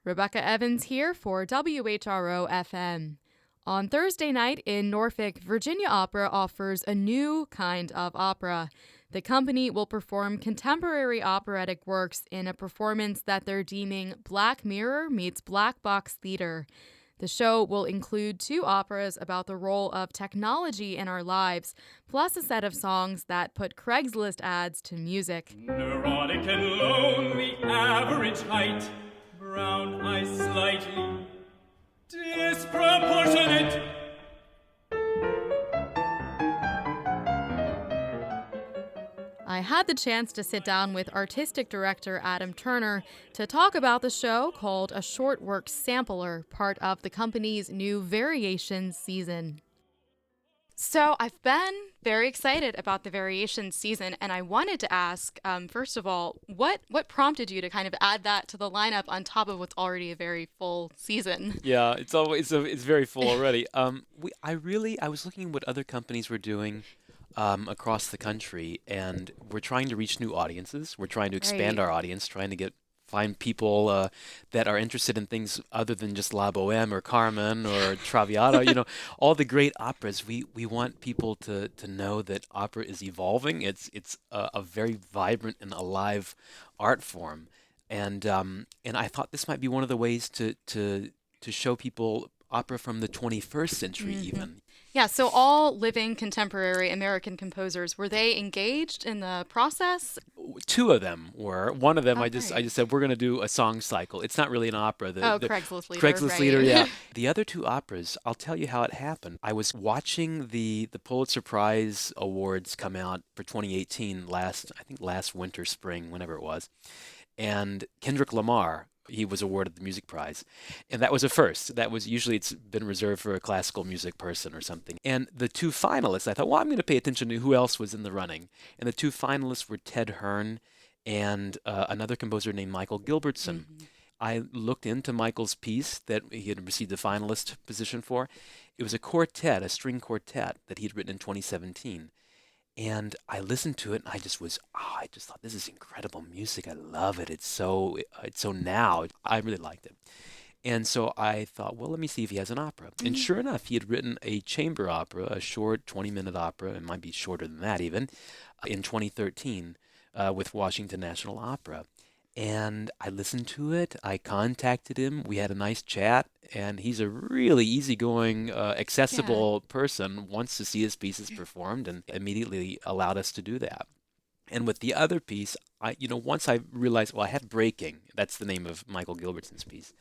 Rebecca Evans here for WHRO FM. On Thursday night in Norfolk, Virginia Opera offers a new kind of opera. The company will perform contemporary operatic works in a performance that they're deeming Black Mirror meets Black Box Theater. The show will include 2 operas about the role of technology in our lives, plus a set of songs that put Craigslist ads to music. Neurotic and lonely, average height, brown eyes slightly disproportionate. I had the chance to sit down with artistic director Adam Turner to talk about the show called A Short Work Sampler, part of the company's new Variations season. So I've been very excited about the Variations season, and I wanted to ask, first of all, what prompted you to kind of add that to the lineup on top of what's already a very full season? Yeah, it's very full already. I was looking at what other companies were doing across the country, and we're trying to reach new audiences. We're trying to expand our audience, trying to find people that are interested in things other than just La Boheme or Carmen or Traviata. All the great operas. We want people to know that opera is evolving. It's a very vibrant and alive art form, and I thought this might be one of the ways to show people opera from the 21st century even. Yeah, so all living contemporary American composers, were they engaged in the process? 2 of them were. One of them, I just said, we're going to do a song cycle. It's not really an opera. Craigslist Leader. Craigslist right. Leader, yeah. The other 2 operas, I'll tell you how it happened. I was watching the Pulitzer Prize Awards come out for 2018 last winter, spring, whenever it was. And Kendrick Lamar, he was awarded the music prize. And that was a first. That was usually it's been reserved for a classical music person or something. And the 2 finalists, I thought, well, I'm going to pay attention to who else was in the running. And the 2 finalists were Ted Hearn and another composer named Michael Gilbertson. Mm-hmm. I looked into Michael's piece that he had received the finalist position for. It was a string quartet that he had written in 2017. And I listened to it, and I just thought, this is incredible music. I love it. It's so now. I really liked it. And so I thought, well, let me see if he has an opera. Mm-hmm. And sure enough, he had written a chamber opera, a short 20-minute opera, it might be shorter than that even, in 2013 with Washington National Opera. And I listened to it. I contacted him. We had a nice chat. And he's a really easygoing, accessible person, wants to see his pieces performed, and immediately allowed us to do that. And with the other piece, once I realized, I had Breaking. That's the name of Michael Gilbertson's piece.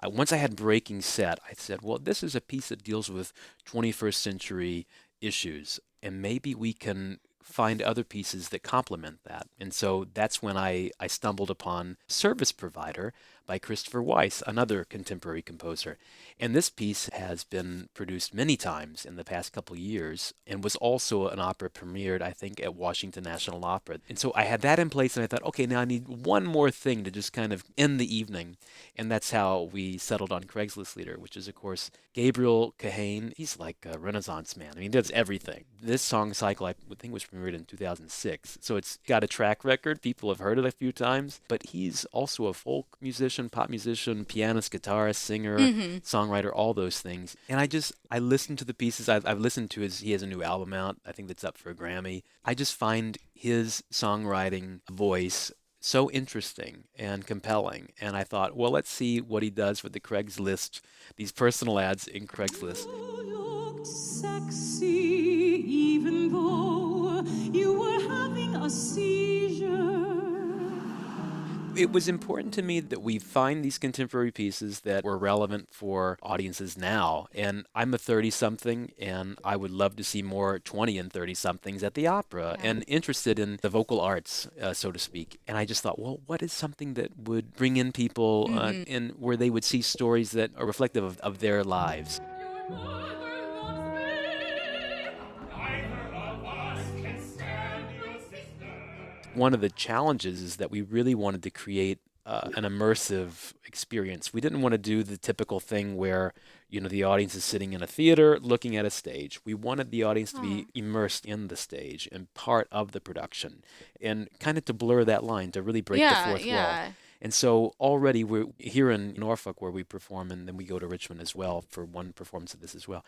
Once I had Breaking set, I said, well, this is a piece that deals with 21st century issues, and maybe we can find other pieces that complement that. And so that's when I stumbled upon Service Provider by Christopher Weiss, another contemporary composer. And this piece has been produced many times in the past couple of years and was also an opera premiered, I think, at Washington National Opera. And so I had that in place, and I thought, okay, now I need one more thing to just kind of end the evening. And that's how we settled on Craigslist Leader, which is, of course, Gabriel Kahane. He's like a Renaissance man. I mean, he does everything. This song cycle, I think, was premiered in 2006. So it's got a track record. People have heard it a few times. But he's also a folk musician, pop musician, pianist, guitarist, singer, songwriter, all those things. And I listened to the pieces. I've listened to he has a new album out, I think that's up for a Grammy. I just find his songwriting voice so interesting and compelling. And I thought, well, let's see what he does with the Craigslist, these personal ads in Craigslist. You looked sexy even though you were having a seizure. It was important to me that we find these contemporary pieces that were relevant for audiences now. And I'm a 30-something, and I would love to see more 20 and 30-somethings at the opera and interested in the vocal arts, so to speak. And I just thought, well, what is something that would bring in people in where they would see stories that are reflective of their lives? One of the challenges is that we really wanted to create an immersive experience. We didn't want to do the typical thing where, the audience is sitting in a theater looking at a stage. We wanted the audience to be immersed in the stage and part of the production, and kind of to blur that line, to really break the fourth wall. And so already we're here in Norfolk where we perform, and then we go to Richmond as well for one performance of this as well.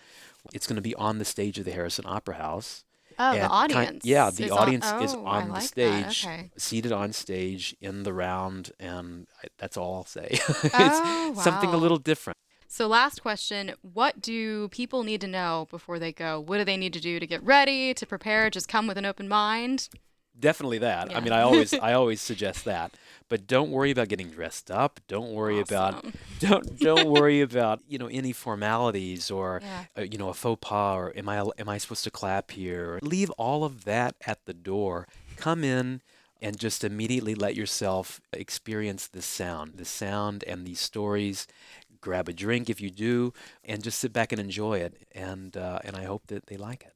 It's going to be on the stage of the Harrison Opera House. Oh, the And audience. yeah, the is audience is I on the like stage, that. Okay. seated on stage in the round, and that's all I'll say. Oh, It's something a wow. little different. So, last question. What do people need to know before they go? What do they need to do to get ready, to prepare? Just come with an open mind? Definitely that. I Yeah. mean, I always suggest that. But don't worry about getting dressed up. Don't worry about Awesome. don't worry about, any formalities or Yeah. a faux pas, or am I supposed to clap here? Leave all of that at the door. Come in and just immediately let yourself experience the sound and these stories. Grab a drink if you do, and just sit back and enjoy it. And I hope that they like it.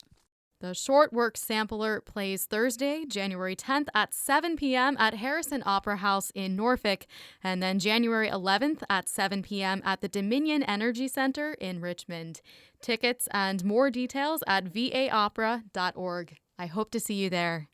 The Short Work Sampler plays Thursday, January 10th at 7 p.m. at Harrison Opera House in Norfolk, and then January 11th at 7 p.m. at the Dominion Energy Center in Richmond. Tickets and more details at vaopera.org. I hope to see you there.